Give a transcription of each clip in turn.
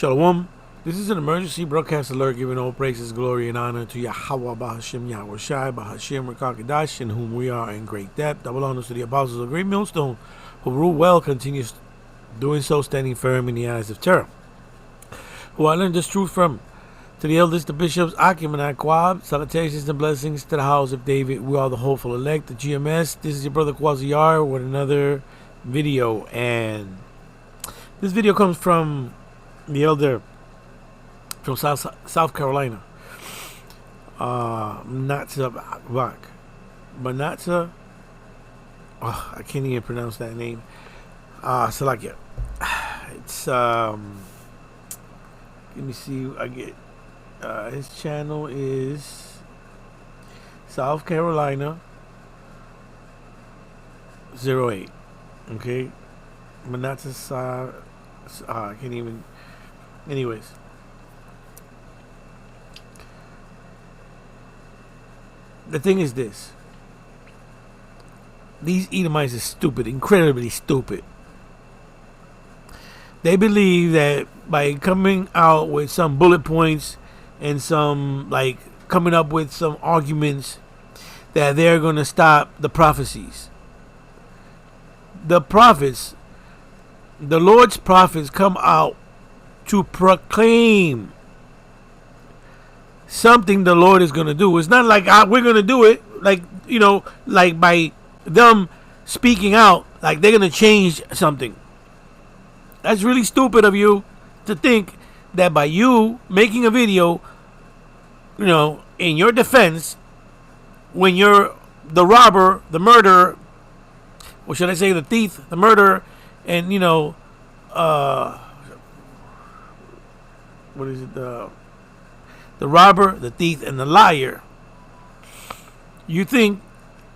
Shalom. This is an emergency broadcast alert giving all praises, glory, and honor to Yahweh Bahashim Yahweh Shai Bahashim Rekakadash, in whom we are in great depth. Double honors to the apostles of Great Millstone, who rule well, continues doing so, standing firm in the eyes of terror. Who I learned this truth from. To the elders, the bishops, Akim and Aquab, salutations and blessings to the house of David. We are the hopeful elect, the GMS. This is your brother Quasiyar with another video. And this video comes from the elder from South Carolina. Manatsa. Oh, I can't even pronounce that name. Salakia. It's let me see. I get his channel is South Carolina 08. Okay, Manatsa. I can't even. Anyways, the thing is this: these Edomites are stupid, incredibly stupid. They believe that by coming out with some bullet points and some, like, coming up with some arguments, that they're going to stop the prophecies. The prophets, the Lord's prophets, come out to proclaim something the Lord is going to do. It's not like we're going to do it, like, like by them speaking out, like they're going to change something. That's really stupid of you to think that by you making a video, in your defense, when you're the robber, the murderer, or should I say the thief, the murderer, and what is it? The robber, the thief, and the liar. You think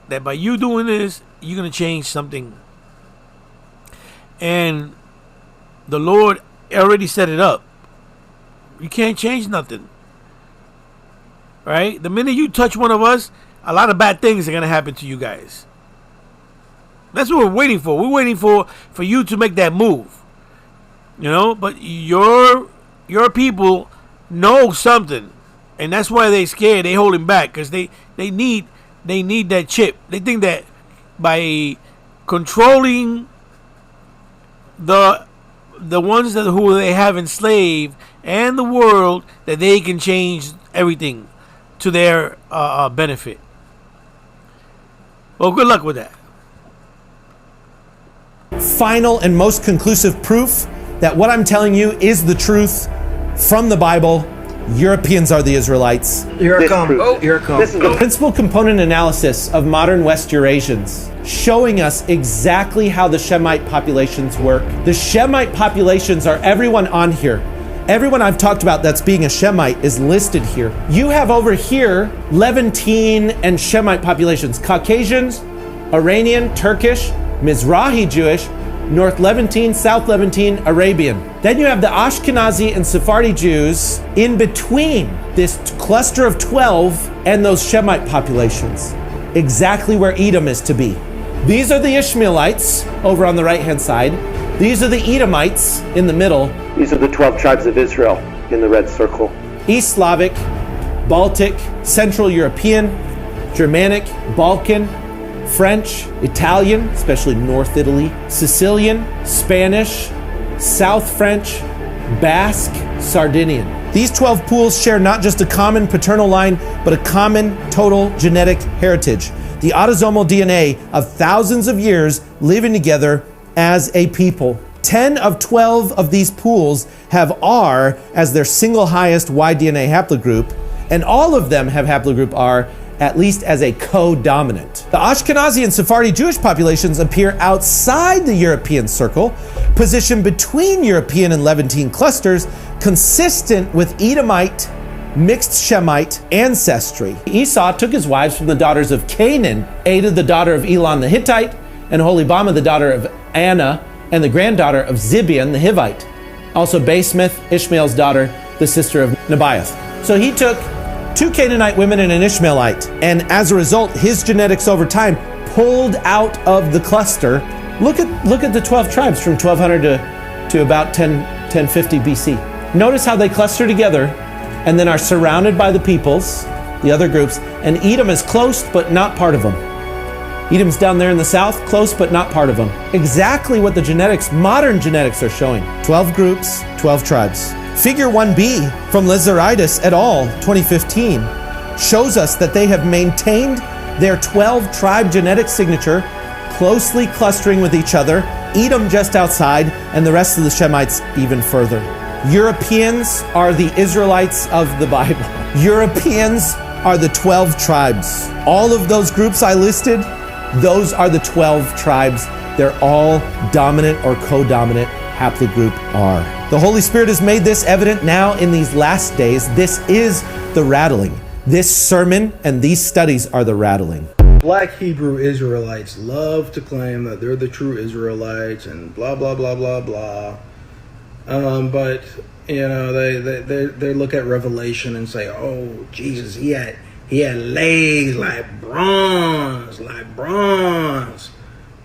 that by you doing this, you're going to change something. And the Lord already set it up. You can't change nothing. Right? The minute you touch one of us, a lot of bad things are going to happen to you guys. That's what we're waiting for. We're waiting for you to make that move. But your people know something. And that's why they scared. They holding back because they need that chip. They think that by controlling the ones who they have enslaved and the world, that they can change everything to their benefit. Well, good luck with that. Final and most conclusive proof that what I'm telling you is the truth from the Bible. Europeans are the Israelites. Here I come. Here I come. This is the principal component analysis of modern West Eurasians, showing us exactly how the Shemite populations work. The Shemite populations are everyone on here. Everyone I've talked about that's being a Shemite is listed here. You have over here Levantine and Shemite populations: Caucasians, Iranian, Turkish, Mizrahi Jewish, North Levantine, South Levantine, Arabian. Then you have the Ashkenazi and Sephardi Jews in between this cluster of 12 and those Shemite populations, exactly where Edom is to be. These are the Ishmaelites over on the right-hand side. These are the Edomites in the middle. These are the 12 tribes of Israel in the red circle. East Slavic, Baltic, Central European, Germanic, Balkan, French, Italian, especially North Italy, Sicilian, Spanish, South French, Basque, Sardinian. These 12 pools share not just a common paternal line, but a common total genetic heritage. The autosomal DNA of thousands of years living together as a people. 10 of 12 of these pools have R as their single highest Y DNA haplogroup, and all of them have haplogroup R at least as a co-dominant. The Ashkenazi and Sephardi Jewish populations appear outside the European circle, positioned between European and Levantine clusters, consistent with Edomite, mixed Shemite ancestry. Esau took his wives from the daughters of Canaan, Ada the daughter of Elon the Hittite, and Holibama the daughter of Anna, and the granddaughter of Zibeon the Hivite. Also Basemath, Ishmael's daughter, the sister of Nebaioth. So he took 2 Canaanite women and an Ishmaelite, and as a result, his genetics over time pulled out of the cluster. Look at the 12 tribes from 1200 to about 1050 BC. Notice how they cluster together and then are surrounded by the peoples, the other groups, and Edom is close but not part of them. Edom's down there in the south, close but not part of them. Exactly what the genetics, modern genetics, are showing. 12 groups, 12 tribes. Figure 1b from Lizaritis et al. 2015 shows us that they have maintained their 12 tribe genetic signature, closely clustering with each other, Edom just outside, and the rest of the Shemites even further. Europeans are the Israelites of the Bible. Europeans are the 12 tribes. All of those groups I listed, those are the 12 tribes. They're all dominant or co-dominant haplogroup R. The Holy Spirit has made this evident now in these last days. This is the rattling. This sermon and these studies are the rattling. Black Hebrew Israelites love to claim that they're the true Israelites and blah, blah, blah, blah, blah. But, you know, they look at Revelation and say, oh, Jesus, he had legs like bronze,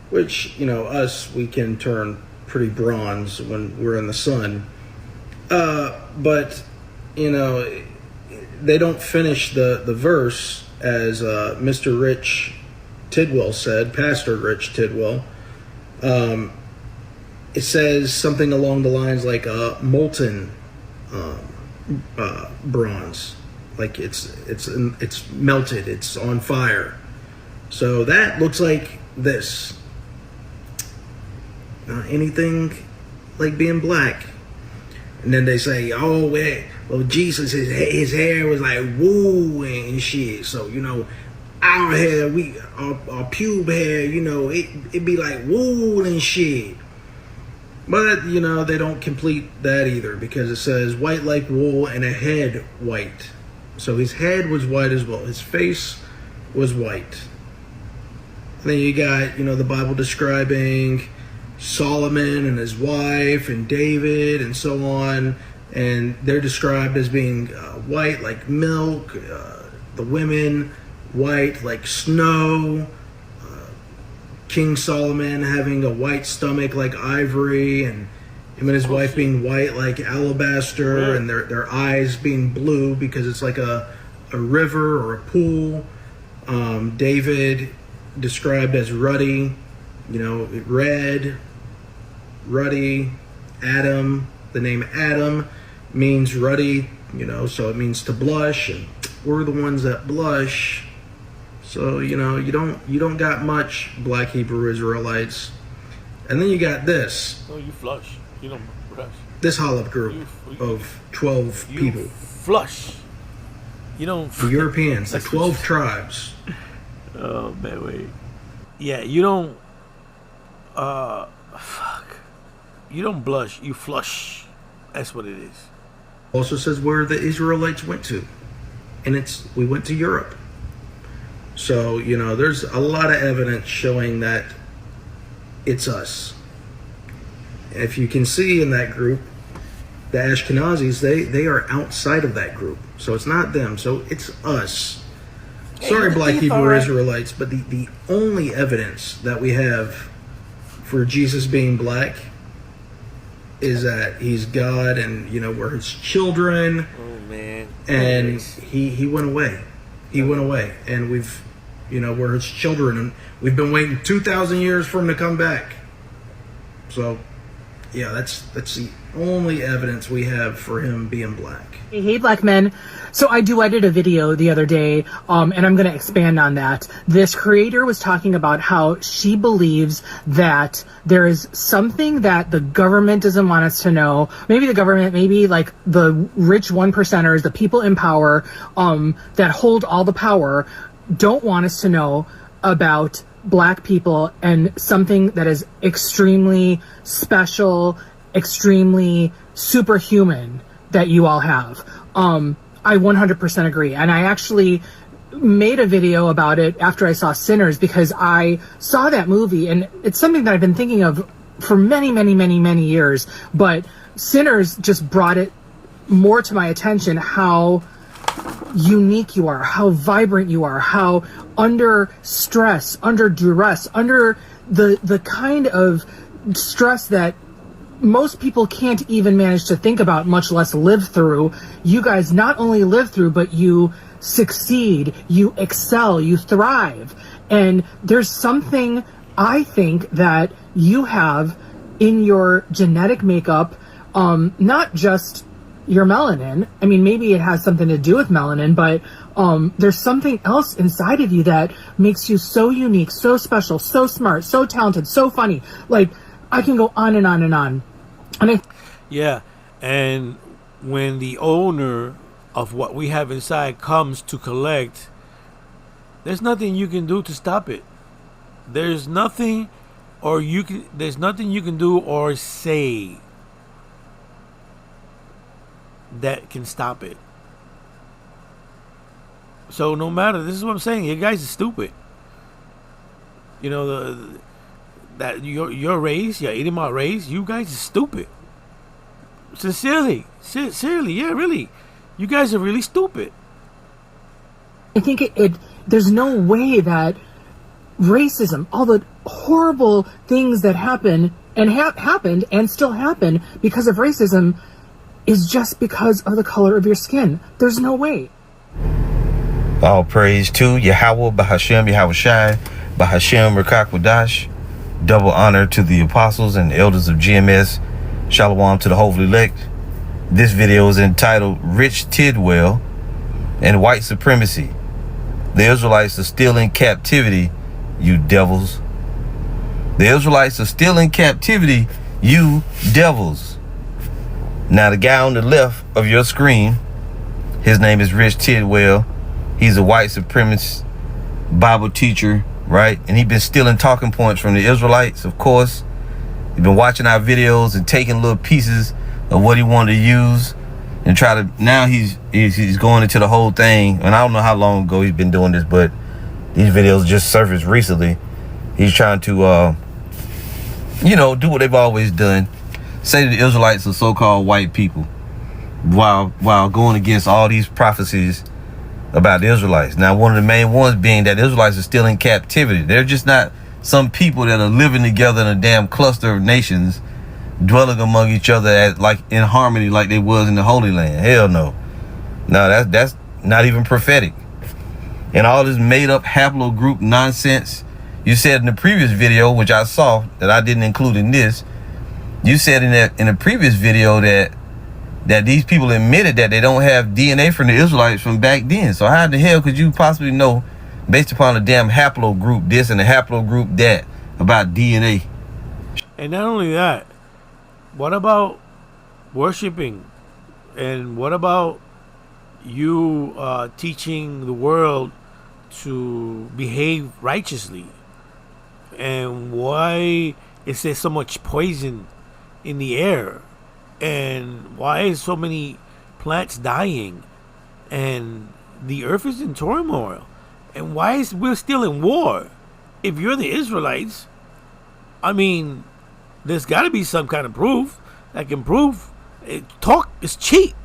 which, you know, us, we can turn pretty bronze when we're in the sun. But, you know, they don't finish the verse as Mr. Rich Tidwell said, Pastor Rich Tidwell. It says something along the lines like molten bronze, like it's melted, it's on fire. So that looks like this. Not anything like being black. And then they say, oh, well, Jesus, his hair was like wool and shit. So, you know, our hair, our pube hair, you know, it be like wool and shit. But, you know, they don't complete that either, because it says white like wool and a head white. So his head was white as well. His face was white. And then you got, you know, the Bible describing Solomon and his wife and David and so on, and they're described as being white like milk, the women white like snow, King Solomon having a white stomach like ivory, and him and his wife being white like alabaster, and their eyes being blue because it's like a river or a pool. David described as ruddy, you know, red, ruddy. Adam, the name Adam means ruddy, you know, so it means to blush, and we're the ones that blush. So, you know, you don't got much Black Hebrew Israelites. And then you got this. No, you flush. You don't brush. This hollow group of 12 people. Flush. You don't. The Europeans, the 12 tribes. Oh man, wait. Yeah, you don't. You don't blush. You flush. That's what it is. Also says where the Israelites went to, and we went to Europe. So, you know, there's a lot of evidence showing that it's us. If you can see in that group, the Ashkenazis, they are outside of that group. So it's not them. So it's us. Sorry, Black Hebrew Israelites, but the only evidence that we have for Jesus being black is that he's God, and, you know, we're his children. Oh, man. And he went away. He went away. And we're his children, and we've been waiting 2,000 years for him to come back. So, yeah, that's the only evidence we have for him being black. Hey, black men. So I duetted a video the other day, and I'm going to expand on that. This creator was talking about how she believes that there is something that the government doesn't want us to know. Maybe the government, maybe like the rich 1%ers, the people in power, that hold all the power, don't want us to know about black people and something that is extremely special, extremely superhuman that you all have. I 100% agree. And I actually made a video about it after I saw Sinners, because I saw that movie, and it's something that I've been thinking of for many, many, many, many years. But Sinners just brought it more to my attention, how unique you are, how vibrant you are, how under stress, under duress, under the kind of stress that most people can't even manage to think about, much less live through. You guys not only live through, but you succeed, you excel, you thrive. And there's something I think that you have in your genetic makeup, not just your melanin. I mean, maybe it has something to do with melanin, but there's something else inside of you that makes you so unique, so special, so smart, so talented, so funny. Like, I can go on and on and on. And Yeah, and when the owner of what we have inside comes to collect, there's nothing you can do to stop it. There's nothing you can do or say that can stop it. So no matter, this is what I'm saying, you guys are stupid. You know, that your race, your Edomite race, you guys are stupid. Sincerely, yeah, really. You guys are really stupid. I think there's no way that racism, all the horrible things that happen and happened and still happen because of racism, is just because of the color of your skin. There's no way. All praise to Yahweh, Bahashem, Yahushai, Bahashem, Rakakwadash. Double honor to the apostles and elders of GMS. Shalom to the holy elect. This video is entitled Rich Tidwell and White Supremacy. The Israelites are still in captivity, you devils. The Israelites are still in captivity, you devils. Now the guy on the left of your screen, his name is Rich Tidwell. He's a white supremacist Bible teacher, right? And he's been stealing talking points from the Israelites, of course. He's been watching our videos and taking little pieces of what he wanted to use and try to, now he's going into the whole thing. And I don't know how long ago he's been doing this, but these videos just surfaced recently. He's trying to, do what they've always done. Say that the Israelites are so-called white people while going against all these prophecies about the Israelites. Now, one of the main ones being that the Israelites are still in captivity. They're just not some people that are living together in a damn cluster of nations, dwelling among each other like in harmony like they was in the Holy Land. Hell no. No, that's not even prophetic. And all this made-up haplogroup nonsense. You said in the previous video, which I saw, that I didn't include in this, you said in the previous video that these people admitted that they don't have DNA from the Israelites from back then. So how the hell could you possibly know, based upon a damn haplogroup this and a haplogroup that, about DNA? And not only that, what about worshiping? And what about you teaching the world to behave righteously? And why is there so much poison in the air? And why is so many plants dying? And the earth is in turmoil. And why is we're still in war? If you're the Israelites, I mean, there's got to be some kind of proof that can prove it. Talk is cheap.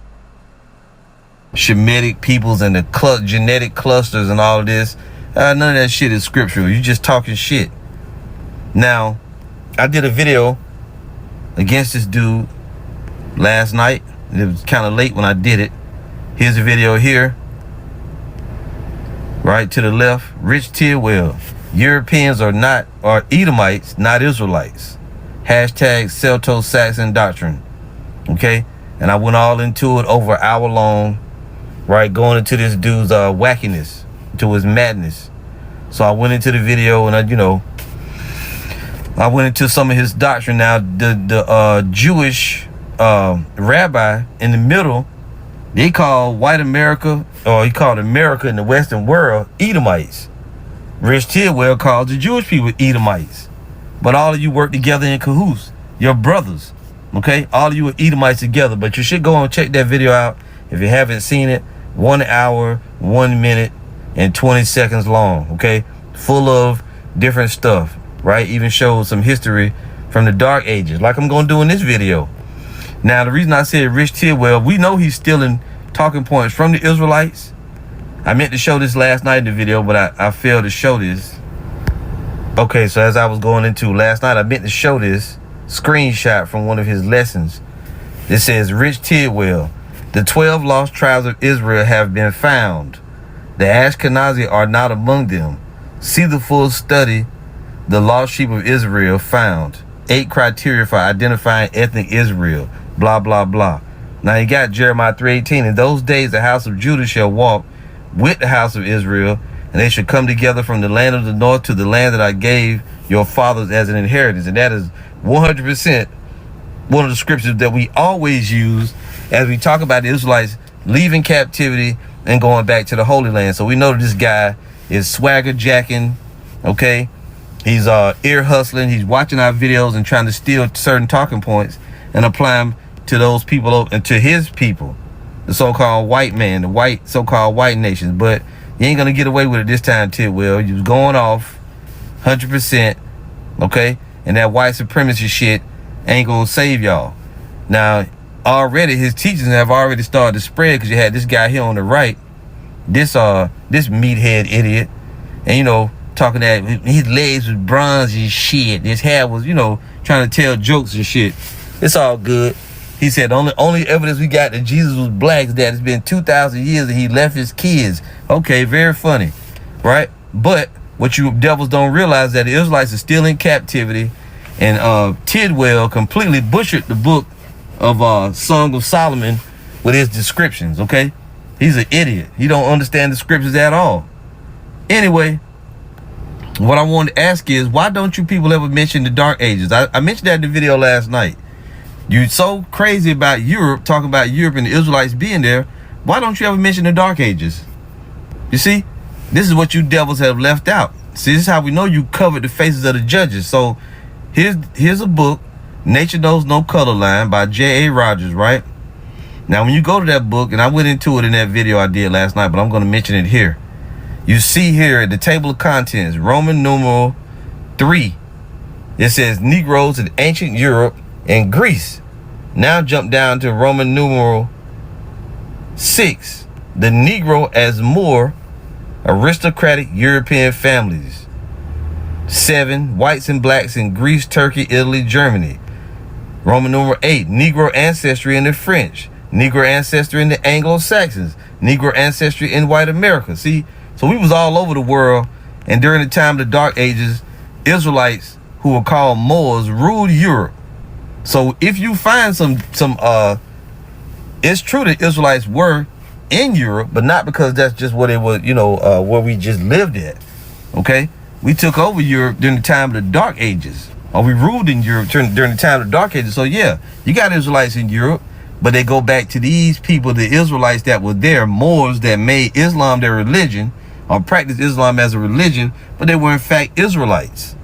Shemitic peoples and the genetic clusters and all of this, none of that shit is scriptural. You just talking shit. Now, I did a video against this dude last night. It was kind of late when I did it. Here's a video here. Right to the left. Rich Tidwell. Europeans are Edomites, not Israelites. Hashtag Celto-Saxon doctrine. Okay? And I went all into it over an hour long. Right? Going into this dude's wackiness. To his madness. So I went into the video and I went into some of his doctrine. Now, the Jewish rabbi in the middle, they call white America, or he called America in the Western world, Edomites. Rich Tidwell calls the Jewish people Edomites. But all of you work together in cahoots. You're brothers. Okay? All of you are Edomites together. But you should go and check that video out if you haven't seen it. 1 hour, 1 minute, and 20 seconds long. Okay? Full of different stuff. Right? Even shows some history from the Dark Ages, like I'm going to do in this video. Now, the reason I said Rich Tidwell, we know he's stealing talking points from the Israelites. I meant to show this last night in the video, but I failed to show this. Okay, so as I was going into last night, I meant to show this. screenshot from one of his lessons. It says, Rich Tidwell, the 12 lost tribes of Israel have been found. The Ashkenazi are not among them. See the full study, The Lost Sheep of Israel Found. 8 criteria for identifying ethnic Israel. Blah, blah, blah. Now you got Jeremiah 3:18. In those days the house of Judah shall walk with the house of Israel, and they shall come together from the land of the north to the land that I gave your fathers as an inheritance. And that is 100% one of the scriptures that we always use as we talk about the Israelites leaving captivity and going back to the Holy Land. So we know that this guy is swagger jacking, okay? He's ear hustling. He's watching our videos and trying to steal certain talking points and apply them to those people and to his people, the so-called white man, the white so-called white nations. But you ain't gonna get away with it this time, Tidwell. You was going off 100%, okay? And that white supremacy shit ain't gonna save y'all. Now, already his teachings have already started to spread, because you had this guy here on the right, this meathead idiot, and you know, talking that his legs was bronze and shit. His hair was, you know, trying to tell jokes and shit. It's all good. He said the only evidence we got that Jesus was black is that it's been 2,000 years and he left his kids. Okay, very funny, right? But what you devils don't realize that the Israelites are still in captivity, and Tidwell completely butchered the book of Song of Solomon with his descriptions, okay? He's an idiot. He don't understand the scriptures at all. Anyway, what I wanted to ask is, why don't you people ever mention the Dark Ages? I mentioned that in the video last night. You're so crazy about Europe, talking about Europe and the Israelites being there. Why don't you ever mention the Dark Ages? You see, this is what you devils have left out. See, this is how we know you covered the faces of the judges. So here's a book, Nature Knows No Color Line by J.A. Rogers, right? Now, when you go to that book, and I went into it in that video I did last night, but I'm going to mention it here. You see here at the table of contents, Roman numeral 3, it says Negroes in ancient Europe and Greece. Now jump down to Roman numeral 6, the Negro as more aristocratic European families. 7, whites and blacks in Greece, Turkey, Italy, Germany. Roman numeral 8, Negro ancestry in the French, Negro ancestry in the Anglo-Saxons, Negro ancestry in white America. See, so we was all over the world, and during the time of the Dark Ages, Israelites who were called Moors ruled Europe. So if you find some it's true that Israelites were in Europe, but not because that's just what it was, you know, where we just lived at. Okay, we took over Europe during the time of the Dark Ages, or we ruled in Europe during the time of the Dark Ages. So yeah, you got Israelites in Europe, but they go back to these people, the Israelites that were there, Moors that made Islam their religion, or practiced Islam as a religion, but they were in fact Israelites.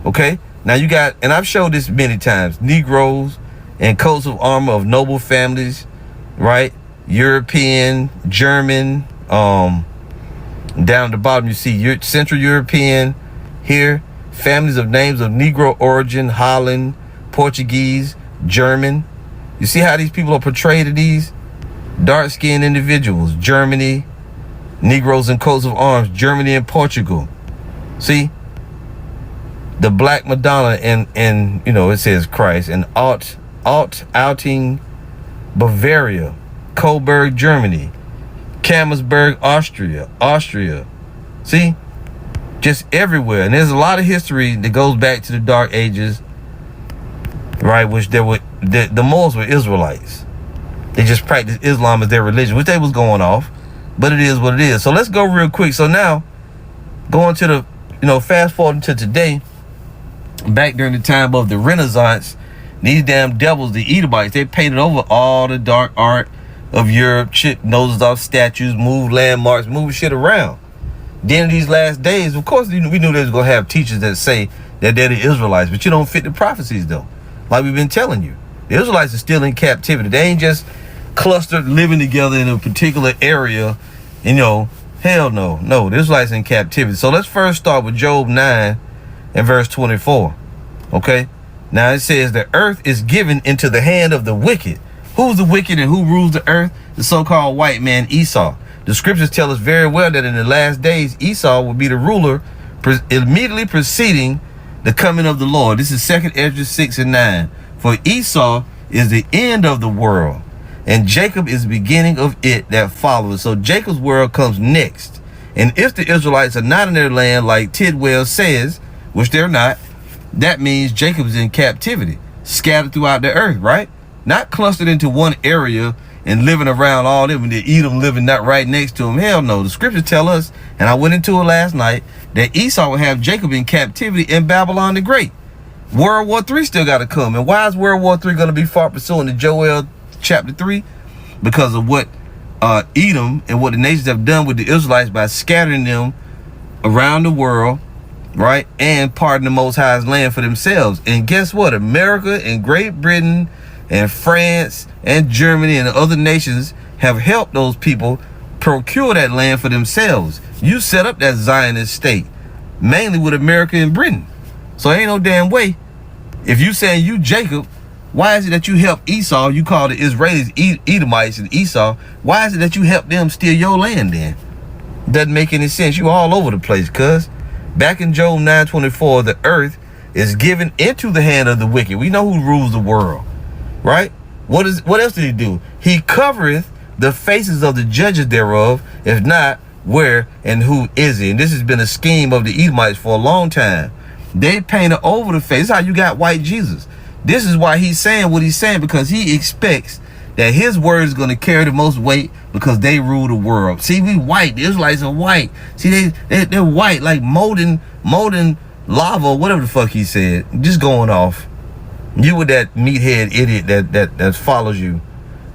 Okay. Now you got, and I've showed this many times, Negroes and coats of armor of noble families, right? European, German, down at the bottom you see Central European here, families of names of Negro origin, Holland, Portuguese, German. You see how these people are portrayed to these dark-skinned individuals. Germany, Negroes and coats of arms, Germany and Portugal. See? The Black Madonna and you know, it says Christ, and outing Bavaria, Coburg, Germany, Kammersburg, Austria. See, just everywhere. And there's a lot of history that goes back to the Dark Ages, right? Which the Moors were Israelites. They just practiced Islam as their religion, which they was going off, but it is what it is. So let's go real quick. So now, going to the, you know, fast forward to today. Back during the time of the Renaissance, these damn devils, the Edomites, they painted over all the dark art of Europe, chipped noses off statues, moved landmarks, moved shit around. Then in these last days, of course, we knew they was going to have teachers that say that they're the Israelites, but you don't fit the prophecies, though. Like we've been telling you, the Israelites are still in captivity. They ain't just clustered living together in a particular area, and, you know, hell no. No, the Israelites in captivity. So let's first start with Job 9 and verse 24. Okay, now it says the earth is given into the hand of the wicked. Who's the wicked and who rules the earth? The so-called white man Esau. The scriptures tell us very well that in the last days Esau will be the ruler, immediately preceding the coming of the Lord. This is 2nd Ezra 6 and 9. For Esau is the end of the world, and Jacob is the beginning of it that follows. So Jacob's world comes next. And if the Israelites are not in their land, like Tidwell says, which they're not, that means Jacob is in captivity, scattered throughout the earth, right? Not clustered into one area and living around all them, and Edom living not right next to him. Hell no. The scriptures tell us, and I went into it last night, that Esau will have Jacob in captivity in Babylon the Great. World War III still got to come. And why is World War III going to be far pursuing to Joel chapter 3? Because of what Edom and what the nations have done with the Israelites by scattering them around the world, right? And parting the Most High's land for themselves. And guess what? America and Great Britain and France and Germany and other nations have helped those people procure that land for themselves. You set up that Zionist state, mainly with America and Britain. So ain't no damn way. If you saying you Jacob, why is it that you help Esau? You call the Israelis Edomites and Esau. Why is it that you help them steal your land then? Doesn't make any sense. You all over the place, cuz. Back in Job 9:24, the earth is given into the hand of the wicked. We know who rules the world, right? What else did he do? He covereth the faces of the judges thereof. If not, where and who is he? And this has been a scheme of the Edomites for a long time. They painted over the face. This is how you got white Jesus. This is why he's saying what he's saying, because he expects that his word is going to carry the most weight because they rule the world. See, we white. The Israelites are white. See, they're white like molten lava, whatever the fuck he said. Just going off. You with that meathead idiot that follows you.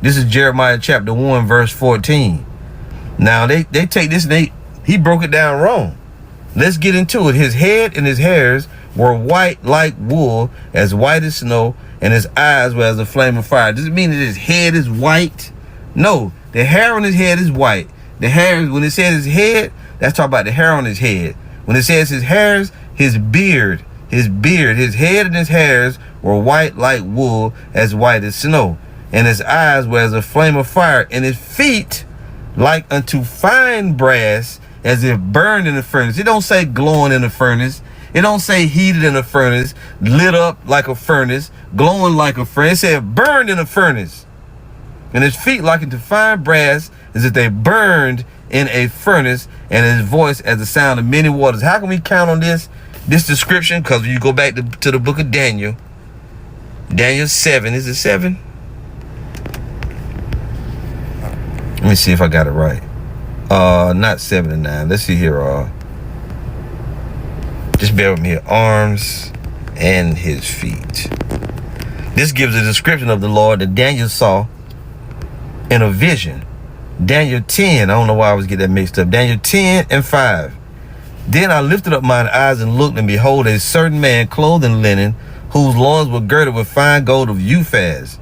This is Jeremiah chapter 1 verse 14. Now they take this and he broke it down wrong. Let's get into it. His head and his hairs were white like wool, as white as snow, and his eyes were as a flame of fire. Does it mean that his head is white? No, the hair on his head is white. The hair, when it says his head, that's talking about the hair on his head. When it says his hairs, his beard, his head and his hairs were white like wool, as white as snow, and his eyes were as a flame of fire, and his feet like unto fine brass, as if burned in the furnace. It don't say glowing in the furnace. It don't say heated in a furnace, lit up like a furnace, glowing like a furnace. It said burned in a furnace. And his feet like unto fine brass, as if they burned in a furnace, and his voice as the sound of many waters. How can we count on this description? Because when you go back to the book of Daniel, Daniel 7, is it 7? Let me see if I got it right. Not 7 and 9. Let's see here. Just bear with me here. Arms and his feet. This gives a description of the Lord that Daniel saw in a vision. Daniel 10. I don't know why I was getting that mixed up. Daniel 10 and 5. Then I lifted up mine eyes and looked, and behold, a certain man clothed in linen, whose loins were girded with fine gold of Uphaz.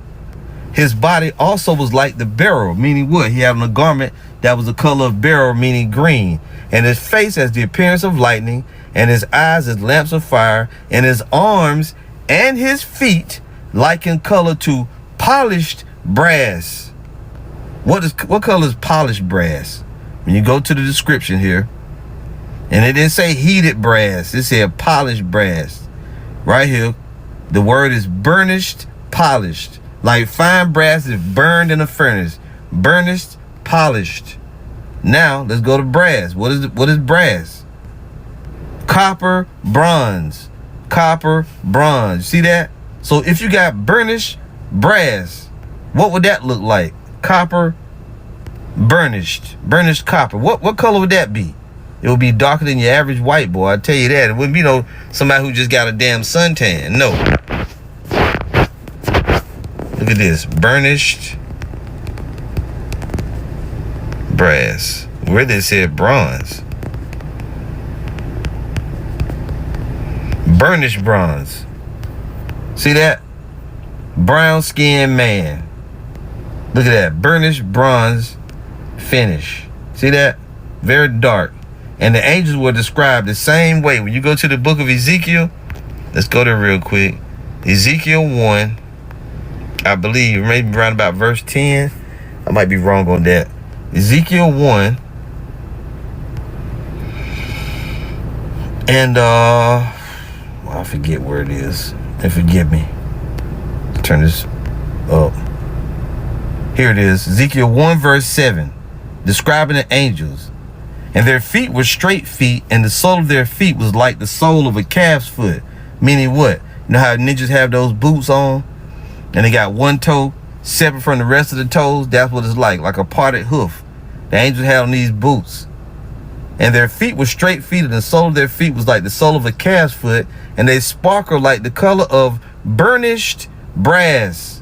His body also was like the beryl, meaning what? He had on a garment that was the color of beryl, meaning green. And his face has the appearance of lightning, and his eyes as lamps of fire, and his arms and his feet like in color to polished brass. What color is polished brass? When you go to the description here, and it didn't say heated brass, it said polished brass. Right here, the word is burnished, polished. Like fine brass is burned in a furnace. Burnished, polished. Now, let's go to brass. What is brass? Copper, bronze. Copper, bronze. See that? So if you got burnished brass, what would that look like? Copper, burnished copper. What color would that be? It would be darker than your average white boy. I tell you that. It wouldn't be somebody who just got a damn suntan. No. Look at this. Burnished brass. Where they said bronze. Burnished bronze. See that? Brown skinned man. Look at that. Burnished bronze finish. See that? Very dark. And the angels were described the same way. When you go to the book of Ezekiel, let's go there real quick. Ezekiel 1, I believe, maybe around about verse 10. I might be wrong on that. Ezekiel 1. And, I forget where it is. And forgive me. Turn this up. Here it is. Ezekiel 1 verse 7. Describing the angels. And their feet were straight feet, and the sole of their feet was like the sole of a calf's foot. Meaning what? You know how ninjas have those boots on? And they got one toe separate from the rest of the toes? That's what it's like a parted hoof. The angels had on these boots. And their feet were straight feet, and the sole of their feet was like the sole of a calf's foot, and they sparkled like the color of burnished brass.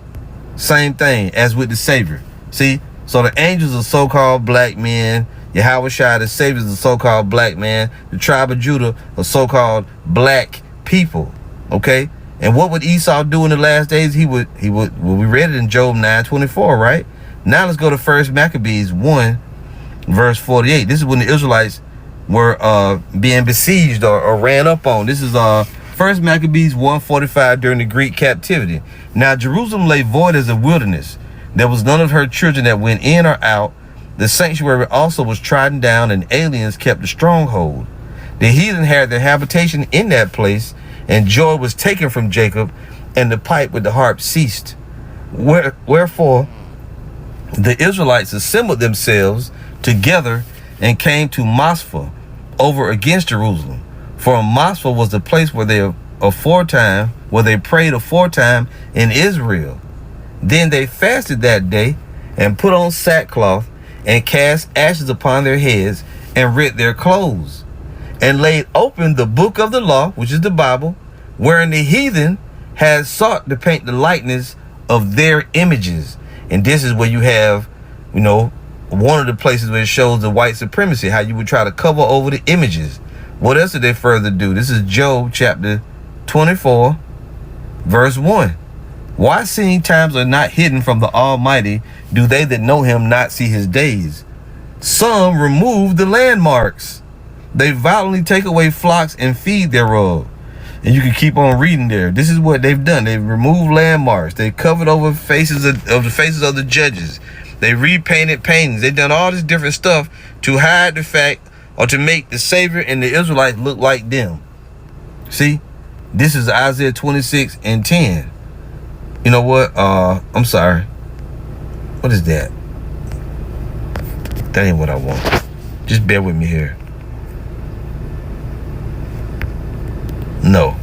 Same thing as with the Savior. See? So the angels are so-called black men. Yahweh Shai, the Savior, is a so-called black man. The tribe of Judah are so-called black people. Okay? And what would Esau do in the last days? He would, well, we read it in Job 9:24, right? Now let's go to 1 Maccabees 1, verse 48. This is when the Israelites were being besieged or ran up on. This is 1 Maccabees 1:45 during the Greek captivity. Now Jerusalem lay void as a wilderness. There was none of her children that went in or out. The sanctuary also was trodden down, and aliens kept the stronghold. The heathen had their habitation in that place, and joy was taken from Jacob, and the pipe with the harp ceased. Wherefore the Israelites assembled themselves together and came to Mosphah over against Jerusalem. For Mosphah was the place where they prayed aforetime in Israel. Then they fasted that day and put on sackcloth and cast ashes upon their heads and rent their clothes and laid open the book of the law, which is the Bible, wherein the heathen had sought to paint the likeness of their images. And this is where you have, one of the places where it shows the white supremacy, how you would try to cover over the images. What else did they further do? This is Job chapter 24, verse 1. Why, seeing times are not hidden from the Almighty, do they that know him not see his days? Some remove the landmarks. They violently take away flocks and feed thereof. And you can keep on reading there. This is what they've done. They've removed landmarks. They covered over faces of the faces of the judges. They repainted paintings. They've done all this different stuff to hide the fact or to make the Savior and the Israelites look like them. See? This is Isaiah 26 and 10. You know what? I'm sorry. What is that? That ain't what I want. Just bear with me here. No.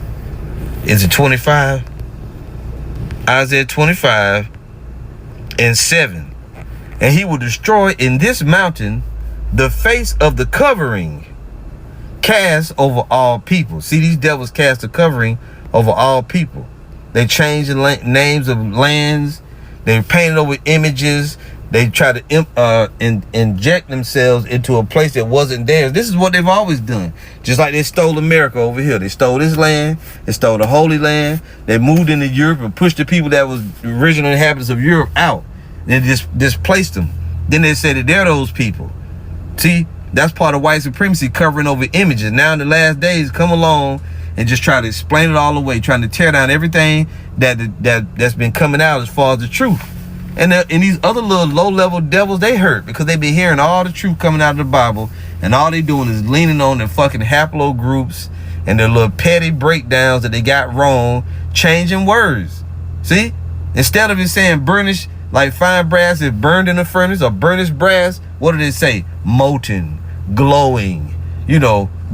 Is it 25? Isaiah 25 and 7. And he will destroy in this mountain the face of the covering cast over all people. See, these devils cast a covering over all people. They changed the names of lands. They painted over images. They try to inject themselves into a place that wasn't theirs. This is what they've always done. Just like they stole America over here. They stole this land. They stole the Holy Land. They moved into Europe and pushed the people that was the original inhabitants of Europe out. They just displaced them. Then they said that they're those people. See, that's part of white supremacy, covering over images. Now in the last days, come along and just try to explain it all away, trying to tear down everything that's been coming out as far as the truth. And these other little low-level devils, they hurt because they been hearing all the truth coming out of the Bible, and all they doing is leaning on their fucking haplo groups and their little petty breakdowns that they got wrong, changing words. See? Instead of it saying burnished, like fine brass is burned in the furnace, or burnished brass, what do they say? Molten, glowing,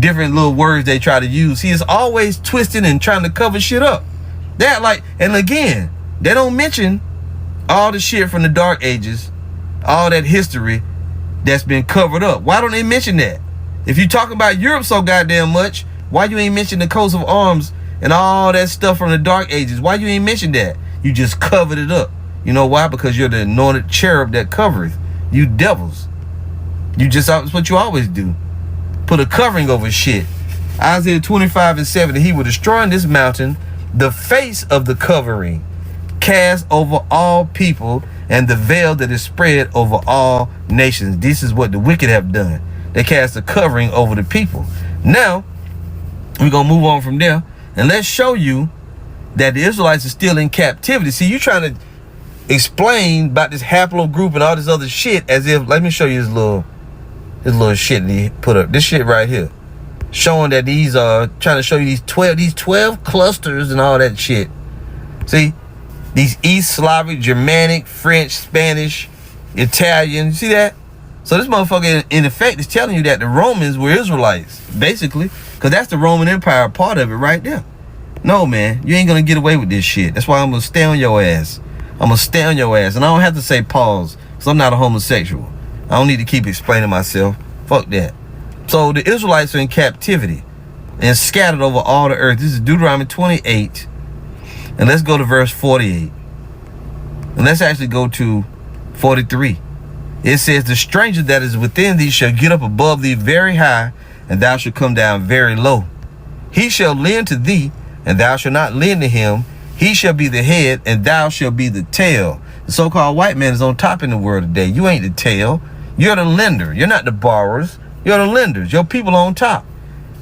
different little words they try to use. See, it's always twisting and trying to cover shit up. And again, they don't mention all the shit from the Dark Ages, all that history that's been covered up. Why don't they mention that? If you talking about Europe so goddamn much, why you ain't mention the coats of arms and all that stuff from the Dark Ages? Why you ain't mention that? You just covered it up. You know why? Because you're the anointed cherub that covereth. You devils. That's what you always do. Put a covering over shit. Isaiah 25 and 7, he will destroy in this mountain the face of the covering cast over all people, and the veil that is spread over all nations. This is what the wicked have done. They cast a covering over the people. Now, we're going to move on from there, and let's show you that the Israelites are still in captivity. See, you trying to explain about this haplo group and all this other shit as if, let me show you this little shit that he put up. This shit right here. showing that these are trying to show you these 12 clusters and all that shit. See, these East Slavic, Germanic, French, Spanish, Italian. See that? So this motherfucker in effect is telling you that the Romans were Israelites, basically, because that's the Roman Empire part of it right there. No, man, you ain't gonna get away with this shit. That's why I'm gonna stay on your ass. I'm gonna stay on your ass, and I don't have to say pause, because I'm not a homosexual. I don't need to keep explaining myself. Fuck that. So the Israelites are in captivity and scattered over all the earth. This is Deuteronomy 28. And let's go to verse 48. And let's actually go to 43. It says, the stranger that is within thee shall get up above thee very high, and thou shalt come down very low. He shall lend to thee, and thou shalt not lend to him. He shall be the head, and thou shalt be the tail. The so-called white man is on top in the world today. You ain't the tail. You're the lender. You're not the borrowers. You're the lenders. Your people on top.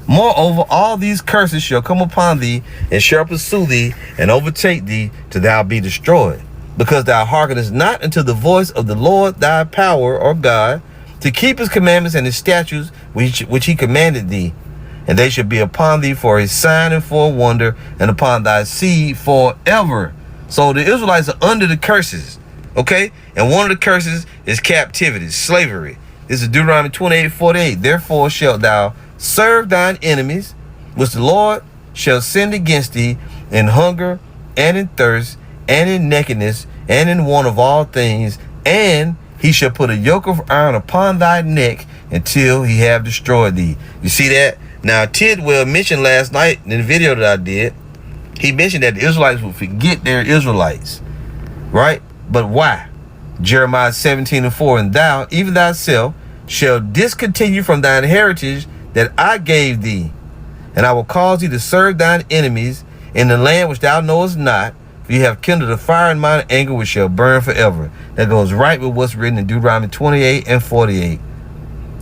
Moreover, all these curses shall come upon thee, and shall pursue thee, and overtake thee, till thou be destroyed. Because thou hearkenest not unto the voice of the Lord thy power, or God, to keep his commandments and his statutes, which he commanded thee. And they shall be upon thee for a sign and for a wonder, and upon thy seed forever. So the Israelites are under the curses, okay? And one of the curses is captivity, slavery. This is Deuteronomy 28:48. Therefore shalt thou serve thine enemies, which the Lord shall send against thee, in hunger and in thirst, and in nakedness, and in want of all things, and he shall put a yoke of iron upon thy neck until he have destroyed thee. You see that? Now, Tidwell mentioned last night in the video that I did, he mentioned that the Israelites would forget they're Israelites, right? But why? Jeremiah 17:4, and thou, even thyself, shall discontinue from thine heritage that I gave thee, and I will cause thee to serve thine enemies in the land which thou knowest not, for you have kindled a fire in mine anger which shall burn forever. That goes right with what's written in Deuteronomy 28 and 48.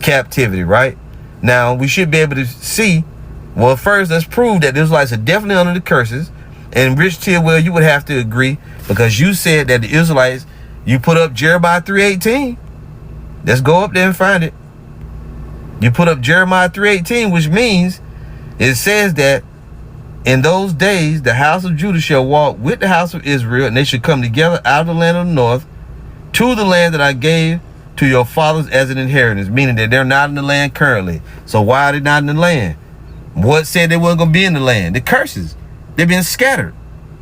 Captivity, right? Now, we should be able to see, well, first, let's prove that the Israelites are definitely under the curses. And Rich Tidwell, you would have to agree, because you said that the Israelites, you put up Jeremiah 3:18. Let's go up there and find it. You put up Jeremiah 3:18, which means it says that in those days, the house of Judah shall walk with the house of Israel, and they shall come together out of the land of the north to the land that I gave to your fathers as an inheritance, meaning that they're not in the land currently. So why are they not in the land? What said they weren't going to be in the land? The curses. They've been scattered.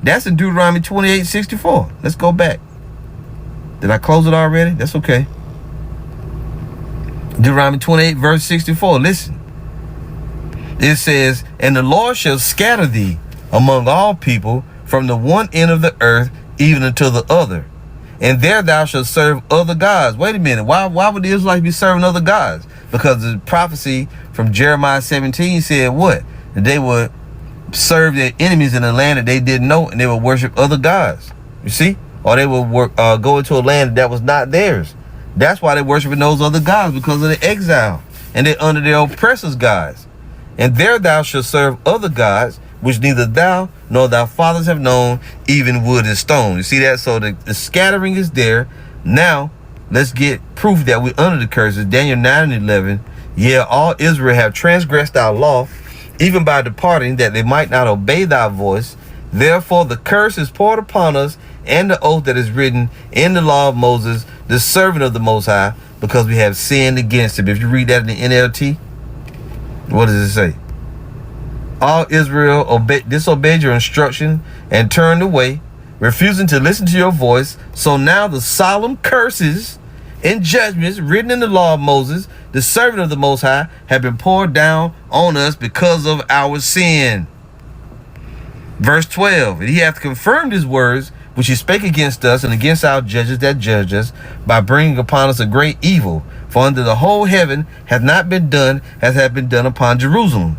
That's in Deuteronomy 28:64. Let's go back. Did I close it already? That's okay. Deuteronomy 28 verse 64. Listen. It says, and the Lord shall scatter thee among all people from the one end of the earth even unto the other. And there thou shalt serve other gods. Wait a minute. Why would the Israelites be serving other gods? Because the prophecy from Jeremiah 17 said what? That they would serve their enemies in a land that they didn't know, and they would worship other gods. You see? Or they would go into a land that was not theirs. That's why they're worshiping those other gods, because of the exile. And they're under their oppressors' gods. And there thou shalt serve other gods, which neither thou nor thy fathers have known, even wood and stone. You see that? So the scattering is there. Now, let's get proof that we're under the curses. Daniel 9:11. Yeah, all Israel have transgressed thy law, even by departing, that they might not obey thy voice. Therefore the curse is poured upon us, and the oath that is written in the law of Moses, the servant of the Most High, because we have sinned against him. If you read that in the NLT, what does it say? All Israel disobeyed your instruction and turned away, refusing to listen to your voice. So now the solemn curses and judgments written in the law of Moses, the servant of the Most High, have been poured down on us because of our sin. Verse 12, and he hath confirmed his words, which he spake against us and against our judges that judged us, by bringing upon us a great evil. For under the whole heaven hath not been done as hath been done upon Jerusalem.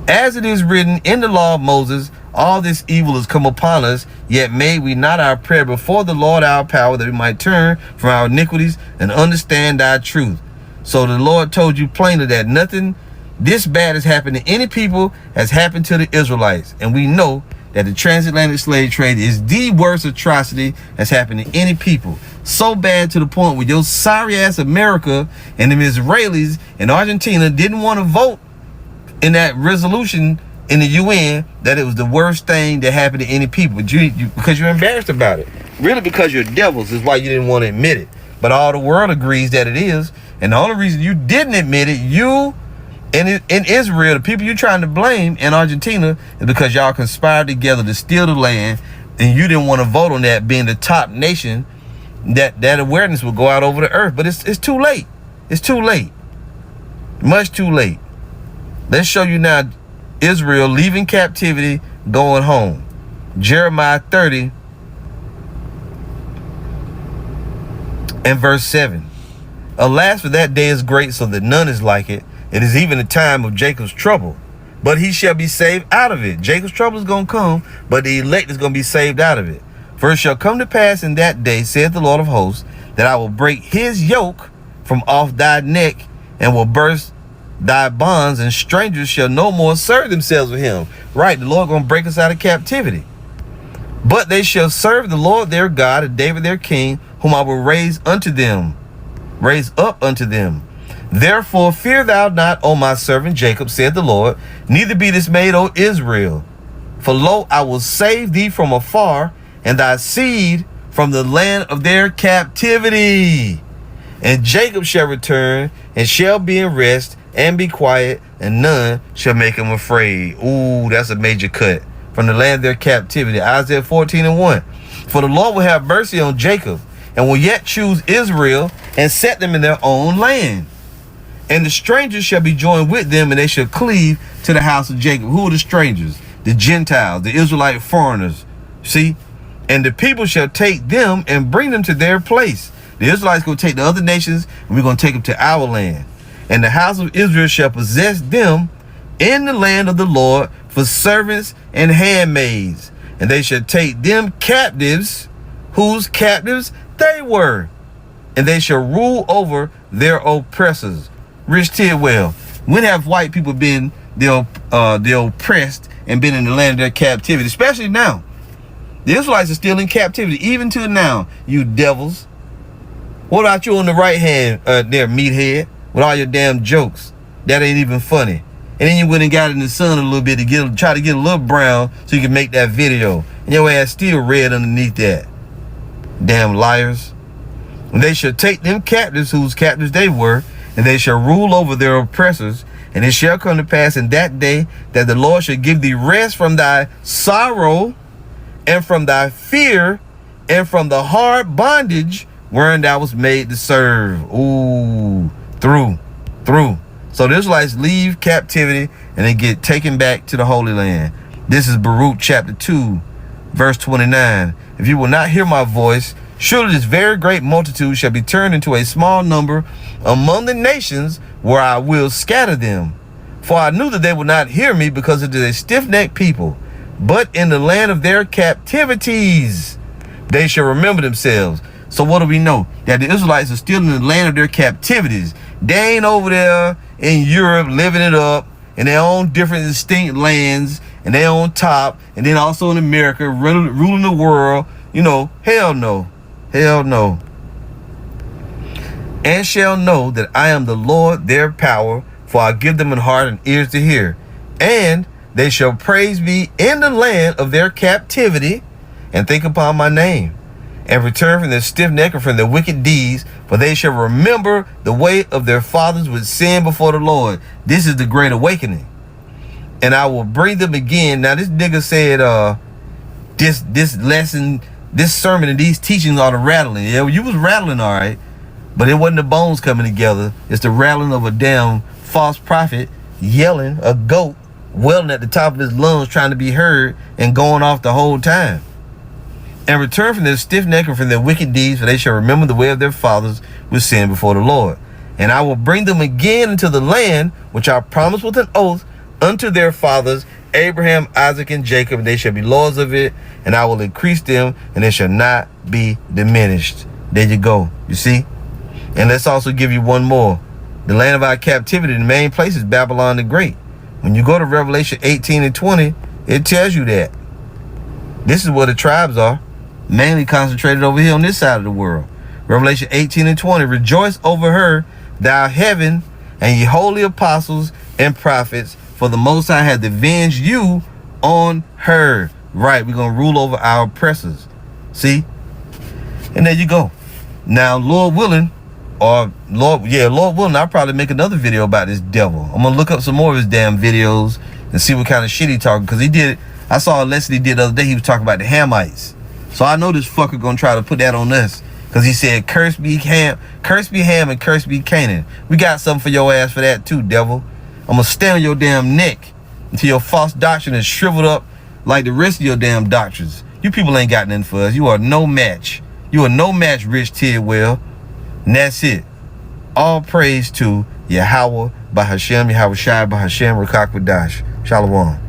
As it is written in the law of Moses, all this evil is come upon us, yet made we not our prayer before the Lord our power, that we might turn from our iniquities and understand thy truth. So the Lord told you plainly that nothing this bad has happened to any people has happened to the Israelites. And we know that the transatlantic slave trade is the worst atrocity that's happened to any people. So bad to the point where your sorry ass America and them Israelis in Argentina didn't want to vote in that resolution in the UN that it was the worst thing that happened to any people. But because you're embarrassed about it. Really because you're devils is why you didn't want to admit it. But all the world agrees that it is. And the only reason you didn't admit it, you in Israel, the people you're trying to blame in Argentina, is because y'all conspired together to steal the land, and you didn't want to vote on that being the top nation, that awareness will go out over the earth. But it's too late. It's too late. Much too late. Let's show you now Israel leaving captivity, going home. Jeremiah 30 and verse 7. Alas, for that day is great, so that none is like it. It is even the time of Jacob's trouble, but he shall be saved out of it. Jacob's trouble is going to come, but the elect is going to be saved out of it. For it shall come to pass in that day, saith the Lord of hosts, that I will break his yoke from off thy neck, and will burst thy bonds, and strangers shall no more serve themselves with him. Right, the Lord going to break us out of captivity. But they shall serve the Lord their God, and David their king, whom I will raise up unto them. Therefore fear thou not, O my servant Jacob, said the Lord, neither be dismayed, O Israel. For lo, I will save thee from afar, and thy seed from the land of their captivity. And Jacob shall return, and shall be in rest, and be quiet, and none shall make him afraid. Ooh, that's a major cut. From the land of their captivity. Isaiah 14 and 1. For the Lord will have mercy on Jacob, and will yet choose Israel, and set them in their own land. And the strangers shall be joined with them, and they shall cleave to the house of Jacob. Who are the strangers? The Gentiles, the Israelite foreigners. See? And the people shall take them and bring them to their place. The Israelites going to take the other nations, and we're going to take them to our land. And the house of Israel shall possess them in the land of the Lord for servants and handmaids. And they shall take them captives, whose captives they were. And they shall rule over their oppressors. Rich Tidwell, when have white people been the oppressed and been in the land of their captivity? Especially now. The Israelites are still in captivity, even to now, you devils. What about you on the right hand there, meathead, with all your damn jokes? That ain't even funny. And then you went and got in the sun a little bit to try to get a little brown so you can make that video. And your ass still red underneath that. Damn liars. And they shall take them captives, whose captives they were, and they shall rule over their oppressors. And it shall come to pass in that day that the Lord shall give thee rest from thy sorrow, and from thy fear, and from the hard bondage wherein thou was made to serve. Ooh, through. So the Israelites leave captivity, and they get taken back to the Holy Land. This is Baruch chapter 2, verse 29. If you will not hear my voice, surely this very great multitude shall be turned into a small number among the nations, where I will scatter them. For I knew that they would not hear me, because it is a stiff-necked people. But in the land of their captivities they shall remember themselves. So what do we know? That the Israelites are still in the land of their captivities. They ain't over there in Europe living it up in their own different distinct lands, and they on top, and then also in America ruling the world. You know, hell no. And shall know that I am the Lord their power, for I give them an heart and ears to hear. And they shall praise me in the land of their captivity, and think upon my name, and return from their stiff neck and from their wicked deeds, for they shall remember the way of their fathers with sin before the Lord. This is the great awakening. And I will bring them again. Now this nigga said this lesson, this sermon, and these teachings are the rattling. Yeah, you was rattling, all right, but it wasn't the bones coming together. It's the rattling of a damn false prophet yelling, a goat wailing at the top of his lungs, trying to be heard, and going off the whole time. And return from their stiff neck and from their wicked deeds, for they shall remember the way of their fathers with sin before the Lord. And I will bring them again into the land which I promised with an oath unto their fathers, Abraham, Isaac, and Jacob, and they shall be lords of it, and I will increase them, and they shall not be diminished. There you go. You see? And let's also give you one more. The land of our captivity, the main place is Babylon the Great. When you go to Revelation 18 and 20, it tells you that. This is where the tribes are, mainly concentrated over here on this side of the world. Revelation 18 and 20. Rejoice over her, thou heaven, and ye holy apostles and prophets, For the Most High had avenged you on her. Right, we're going to rule over our oppressors. See? And there you go. Now, Lord willing, Lord willing, I'll probably make another video about this devil. I'm going to look up some more of his damn videos and see what kind of shit he talking. Because I saw a lesson he did the other day. He was talking about the Hamites. So I know this fucker going to try to put that on us. Because he said, curse be Ham, and curse be Canaan. We got something for your ass for that too, devil. I'm going to stand on your damn neck until your false doctrine is shriveled up like the rest of your damn doctrines. You people ain't got nothing for us. You are no match. You are no match, Rich Tidwell. And that's it. All praise to Yahweh, Bahashem, Yahweh Shai, Bahashem, Rakakwadash. Shalom.